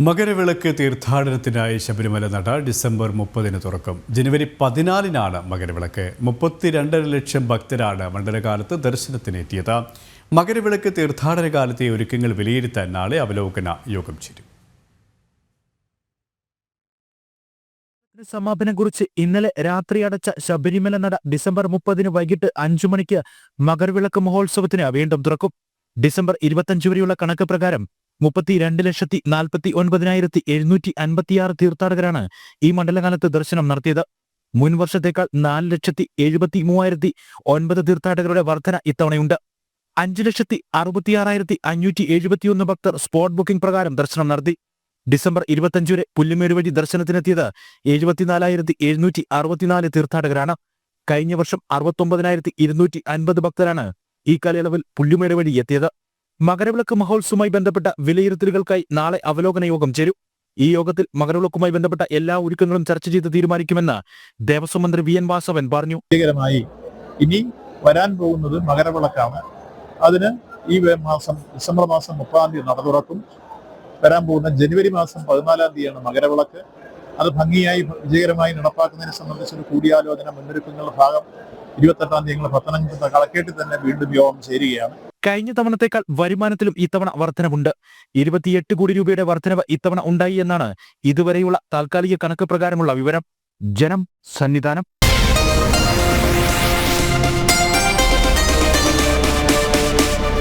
മകരവിളക്ക് തീർത്ഥാടനത്തിനായി ശബരിമല നട ഡിസംബർ 30-ന് തുറക്കും. ജനുവരി 14-നാണ് മകരവിളക്ക്. 32.5 ലക്ഷം ഭക്തരാണ് മണ്ഡലകാലത്ത് ദർശനത്തിനെത്തിയത്. മകരവിളക്ക് തീർത്ഥാടന കാലത്തെ ഒരുക്കങ്ങൾ വിലയിരുത്താൻ നാളെ അവലോകന യോഗം ചേരും. സമാപനം കുറിച്ച് ഇന്നലെ രാത്രി അടച്ച ശബരിമല നട ഡിസംബർ 30-ന് വൈകിട്ട് 5 മണിക്ക് മകരവിളക്ക് മഹോത്സവത്തിന് വീണ്ടും തുറക്കും. ഡിസംബർ 25 വരെയുള്ള കണക്ക് പ്രകാരം 32,49,756 തീർത്ഥാടകരാണ് ഈ മണ്ഡലകാലത്ത് ദർശനം നടത്തിയത്. മുൻ വർഷത്തേക്കാൾ 4,73,009 തീർത്ഥാടകരുടെ വർധന ഇത്തവണയുണ്ട്. 5,66,571 ഭക്തർ സ്പോട്ട് ബുക്കിംഗ് പ്രകാരം ദർശനം നടത്തി. ഡിസംബർ 25 വരെ പുല്ലുമേട് വഴി ദർശനത്തിനെത്തിയത് 74,764 തീർത്ഥാടകരാണ്. കഴിഞ്ഞ വർഷം 69,250 ഭക്തരാണ് ഈ കാലയളവിൽ പുല്ലുമേട് വഴി എത്തിയത്. മകരവിളക്ക് മഹോത്സവവുമായി ബന്ധപ്പെട്ട വിലയിരുത്തലുകൾക്കായി നാളെ അവലോകന യോഗം ചേരും. ഈ യോഗത്തിൽ മകരവിളക്കുമായി ബന്ധപ്പെട്ട എല്ലാ ഒരുക്കങ്ങളും ചർച്ച ചെയ്ത് തീരുമാനിക്കുമെന്ന് ദേവസ്വം മന്ത്രി വി എൻ വാസവൻ പറഞ്ഞു. ഇനി വരാൻ പോകുന്നത് മകരവിളക്കാണ്. അതിന് ഈ മാസം ഡിസംബർ മാസം 30-ാം തീയതി നട തുറക്കും. വരാൻ പോകുന്ന ജനുവരി മാസം 14-ാം തീയതിയാണ് മകരവിളക്ക്. അത് ഭംഗിയായി വിജയകരമായി നടപ്പാക്കുന്നതിനെ സംബന്ധിച്ചൊരു കൂടിയാലോചന മുന്നൊരുക്കങ്ങളുടെ ഭാഗം 28-ാം തീയതി പത്തനംതിട്ട കളക്ടറേറ്റിൽ തന്നെ വീണ്ടും യോഗം ചേരുകയാണ്. കഴിഞ്ഞ തവണത്തേക്കാൾ വരുമാനത്തിലും ഇത്തവണ വർധനവുണ്ട്. 28 കോടി രൂപയുടെ വർധനവ് ഇത്തവണ ഉണ്ടായി എന്നാണ് ഇതുവരെയുള്ള താൽക്കാലിക കണക്ക് പ്രകാരമുള്ള വിവരം. ജനം സന്നിധാനം.